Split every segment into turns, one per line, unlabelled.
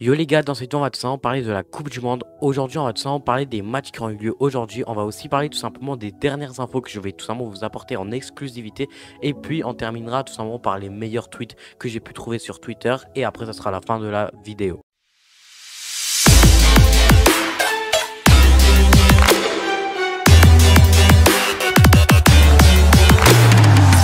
Yo les gars, dans cette vidéo on va tout simplement parler de la Coupe du Monde. Aujourd'hui on va tout simplement parler des matchs qui ont eu lieu aujourd'hui. On va aussi parler tout simplement des dernières infos que je vais tout simplement vous apporter en exclusivité. Et puis on terminera tout simplement par les meilleurs tweets que j'ai pu trouver sur Twitter. Et après ça sera la fin de la vidéo.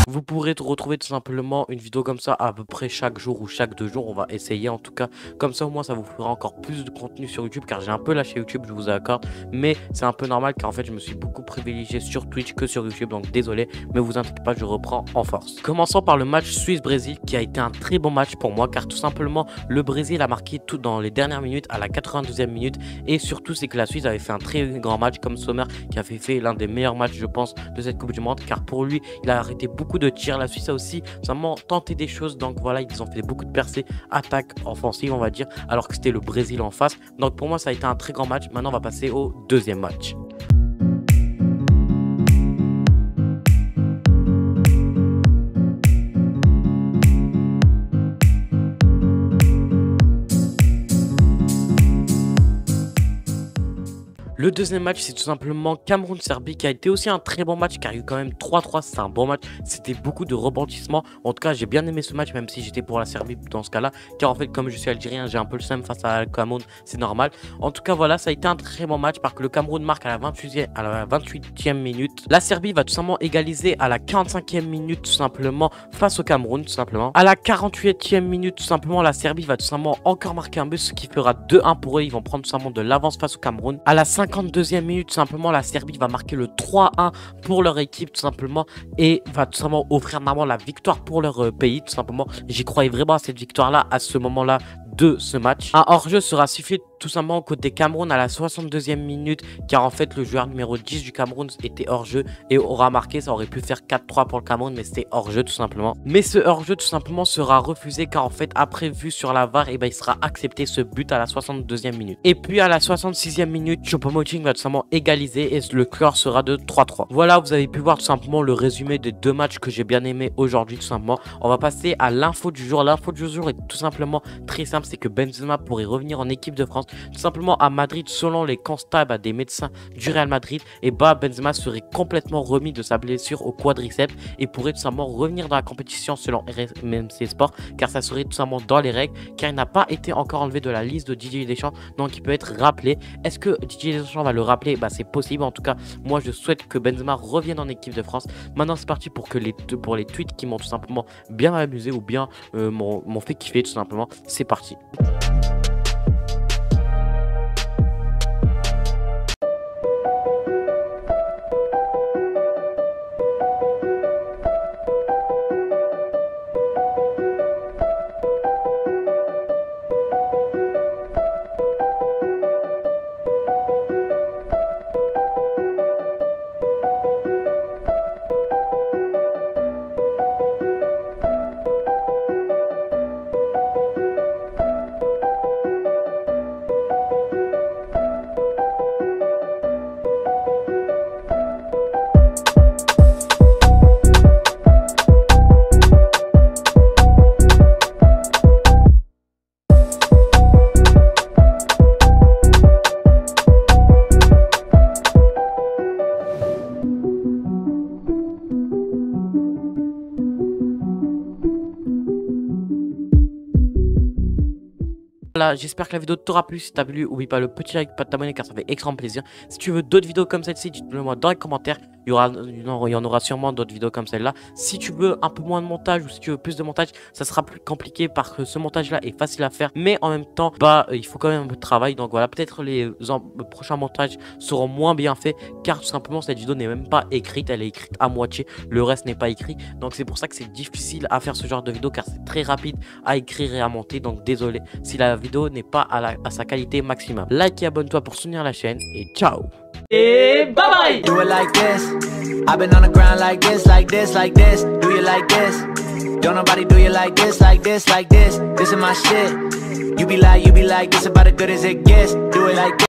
Vous pourrez retrouver tout simplement une vidéo comme ça à peu près chaque jour ou chaque 2 jours. On va essayer en tout cas. Comme ça au moins ça vous fera encore plus de contenu sur YouTube. Car j'ai un peu lâché YouTube, je vous accorde. Mais c'est un peu normal car en fait je me suis beaucoup privilégié sur Twitch que sur YouTube. Donc désolé, mais vous inquiétez pas, je reprends en force. Commençons par le match Suisse-Brésil qui a été un très bon match pour moi. Car tout simplement le Brésil a marqué tout dans les dernières minutes à la 92e minute. Et surtout c'est que la Suisse avait fait un très grand match comme Sommer qui a fait l'un des meilleurs matchs je pense de cette Coupe du Monde. Car pour lui il a arrêté beaucoup de tir. La Suisse a aussi vraiment tenté des choses, donc voilà, ils ont fait beaucoup de percées, attaque offensive on va dire, alors que c'était le Brésil en face. Donc pour moi ça a été un très grand match. Maintenant on va passer au deuxième match. Le deuxième match, c'est tout simplement Cameroun-Serbie qui a été aussi un très bon match car il y a eu quand même 3-3, c'est un bon match, c'était beaucoup de rebondissements. En tout cas, j'ai bien aimé ce match même si j'étais pour la Serbie dans ce cas-là, car en fait comme je suis algérien, j'ai un peu le seum face à Cameroun, c'est normal. En tout cas, voilà, ça a été un très bon match parce que le Cameroun marque à la 28e minute. La Serbie va tout simplement égaliser à la 45e minute tout simplement face au Cameroun tout simplement. À la 48e minute tout simplement, la Serbie va tout simplement encore marquer un but, ce qui fera 2-1 pour eux. Ils vont prendre tout simplement de l'avance face au Cameroun. À la 52e minute, tout simplement, la Serbie va marquer le 3-1 pour leur équipe, tout simplement, et va tout simplement offrir normalement la victoire pour leur pays, tout simplement. J'y croyais vraiment à cette victoire-là, à ce moment-là de ce match. Un hors-jeu sera sifflé tout simplement côté Cameroun à la 62e minute, car en fait le joueur numéro 10 du Cameroun était hors-jeu et aura marqué. Ça aurait pu faire 4-3 pour le Cameroun, mais c'était hors-jeu tout simplement. Mais ce hors-jeu tout simplement sera refusé car en fait après vue sur la VAR, et ben il sera accepté ce but à la 62e minute. Et puis à la 66e minute, Choupo-Moting va tout simplement égaliser et le score sera de 3-3. Voilà, vous avez pu voir tout simplement le résumé des deux matchs que j'ai bien aimé aujourd'hui tout simplement. On va passer à l'info du jour. L'info du jour est tout simplement très simple, c'est que Benzema pourrait revenir en équipe de France. Tout simplement à Madrid, selon les constats des médecins du Real Madrid, et Benzema serait complètement remis de sa blessure au quadriceps et pourrait tout simplement revenir dans la compétition selon RMC Sport, car ça serait tout simplement dans les règles, car il n'a pas été encore enlevé de la liste de Didier Deschamps, donc il peut être rappelé. Est-ce que Didier Deschamps va le rappeler? C'est possible. En tout cas, moi je souhaite que Benzema revienne en équipe de France. Maintenant c'est parti pour les tweets qui m'ont tout simplement bien amusé ou bien m'ont fait kiffer tout simplement. C'est parti. Voilà, j'espère que la vidéo t'aura plu. Si t'as plu, oublie pas le petit like, pas de t'abonner car ça fait extrêmement plaisir. Si tu veux d'autres vidéos comme celle-ci, dites-le moi dans les commentaires. Il y en aura sûrement d'autres vidéos comme celle-là. Si tu veux un peu moins de montage ou si tu veux plus de montage, ça sera plus compliqué parce que ce montage-là est facile à faire. Mais en même temps, il faut quand même un peu de travail. Donc voilà, peut-être les prochains montages seront moins bien faits car tout simplement cette vidéo n'est même pas écrite. Elle est écrite à moitié. Le reste n'est pas écrit. Donc c'est pour ça que c'est difficile à faire ce genre de vidéo car c'est très rapide à écrire et à monter. Donc désolé si la vidéo n'est pas à sa qualité maximum. Like et abonne-toi pour soutenir la chaîne et ciao. Et bye bye.
Do it like this. I've been on the ground like this, like this, like this. Do you like this? Don't nobody do you like this, like this, like this. This is my shit. You be like, this about as good as it gets. Do it like this.